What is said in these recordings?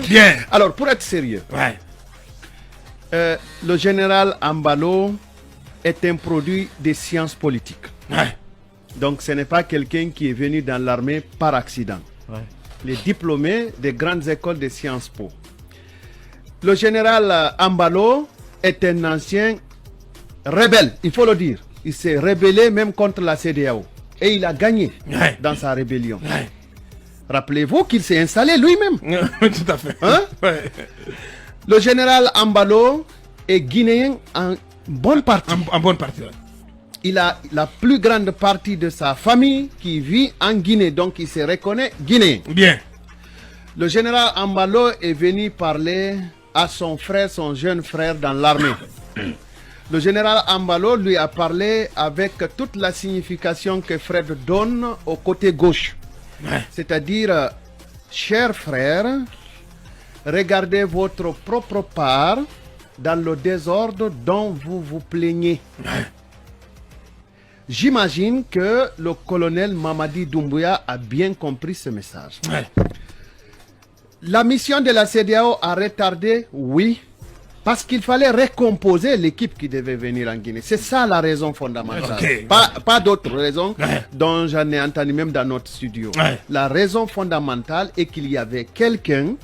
Bien. Alors, pour être sérieux, le général Ambalo est un produit des sciences politiques. Donc, ce n'est pas quelqu'un qui est venu dans l'armée par accident. Les diplômés des grandes écoles de Sciences Po. Le général Ambalo est un ancien rebelle, il faut le dire. Il s'est rébellé même contre la CEDEAO. Et il a gagné dans sa rébellion. Rappelez-vous qu'il s'est installé lui-même. Tout à fait. Hein? Le général Ambalo est guinéen en bonne partie. En bonne partie. Il a la plus grande partie de sa famille qui vit en Guinée. Donc il se reconnaît guinéen. Bien. Le général Ambalo est venu parler à son frère, son jeune frère dans l'armée. Le général Ambalo lui a parlé avec toute la signification que Fred donne au côté gauche. C'est-à-dire, cher frère, regardez votre propre part dans le désordre dont vous vous plaignez. J'imagine que le colonel Mamadi Doumbouya a bien compris ce message. La mission de la CEDEAO a retardé, oui, parce qu'il fallait recomposer l'équipe qui devait venir en Guinée. C'est ça la raison fondamentale. Pas d'autres raisons dont j'en ai entendu même dans notre studio. La raison fondamentale est qu'il y avait quelqu'un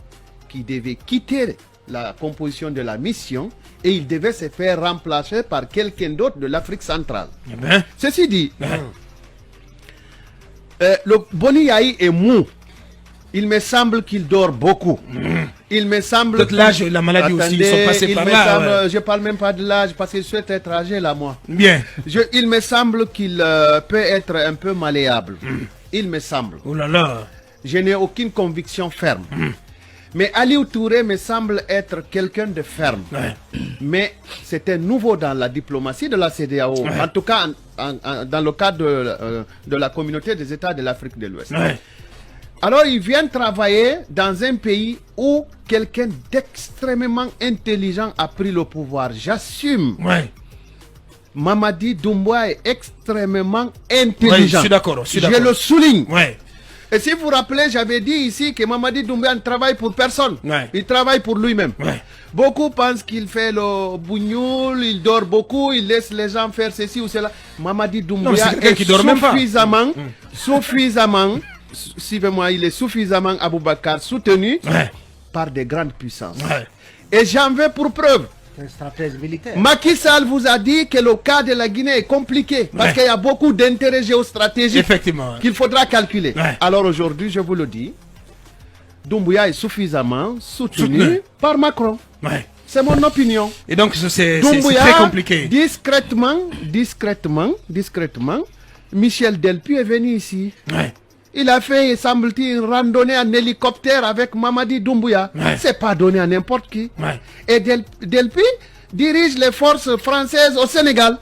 qui devait quitter la composition de la mission et il devait se faire remplacer par quelqu'un d'autre de l'Afrique centrale. Ceci dit, le Boni Yahi est mou. Il me semble qu'il dort beaucoup. Il me semble... Peut-être l'âge et la maladie aussi, ils sont passés par là. Je parle même pas de l'âge parce que je souhaite être âgé là, moi. Bien. Il me semble qu'il peut être un peu malléable. Il me semble. Oh là là. Je n'ai aucune conviction ferme. Mais Aliou Touré me semble être quelqu'un de ferme. Mais c'est un nouveau dans la diplomatie de la CEDEAO. En tout cas, dans le cadre de la communauté des États de l'Afrique de l'Ouest. Alors, il vient travailler dans un pays où quelqu'un d'extrêmement intelligent a pris le pouvoir. J'assume. Mamadi Doumbouya est extrêmement intelligent. Je suis d'accord. Je le souligne. Et si vous vous rappelez, j'avais dit ici que Mamadi Doumbouya ne travaille pour personne. Il travaille pour lui-même. Beaucoup pensent qu'il fait le bougnoul, il dort beaucoup, il laisse les gens faire ceci ou cela. Mamadi Doumbouya est suffisamment, suivez-moi, il est suffisamment Aboubakar soutenu par des grandes puissances. Et j'en veux pour preuve. Un stratège militaire. Macky Sall vous a dit que le cas de la Guinée est compliqué parce qu'il y a beaucoup d'intérêts géostratégiques qu'il faudra calculer. Alors aujourd'hui, je vous le dis, Doumbouya est suffisamment soutenu par Macron. C'est mon opinion. Et donc c'est très compliqué. Discrètement, Michel Delpy est venu ici. Il a fait, semble-t-il, une randonnée en hélicoptère avec Mamadi Doumbouya. C'est pas donné à n'importe qui. Et Delpy dirige les forces françaises au Sénégal.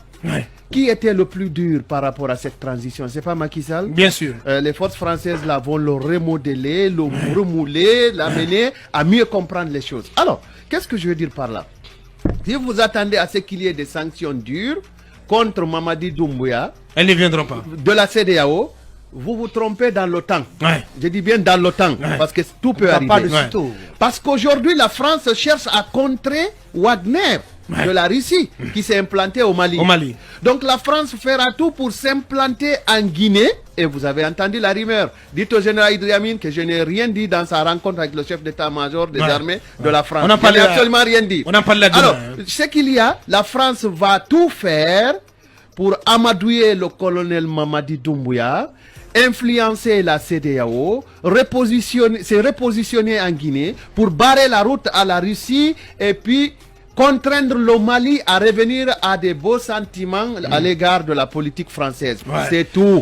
Qui était le plus dur par rapport à cette transition? C'est pas Macky Sall? Bien sûr. Les forces françaises là vont le remodeler, le remouler, l'amener à mieux comprendre les choses. Alors, qu'est-ce que je veux dire par là? Si vous attendez à ce qu'il y ait des sanctions dures contre Mamadi Doumbouya, elles ne viendront pas. De la CEDEAO, vous vous trompez dans l'OTAN. Je dis bien dans l'OTAN, parce que tout peut arriver. Parce qu'aujourd'hui, la France cherche à contrer Wagner de la Russie, qui s'est implanté au Mali. Donc la France fera tout pour s'implanter en Guinée. Et vous avez entendu la rumeur. Dites au général Idi Amin que je n'ai rien dit dans sa rencontre avec le chef d'état-major des armées de la France. On n'a absolument rien dit. On en parle là-dedans. Alors, ce qu'il y a, la France va tout faire pour amadouer le colonel Mamadi Doumbouya, influencer la CEDEAO, se repositionner en Guinée pour barrer la route à la Russie et puis contraindre le Mali à revenir à des beaux sentiments à l'égard de la politique française. C'est tout.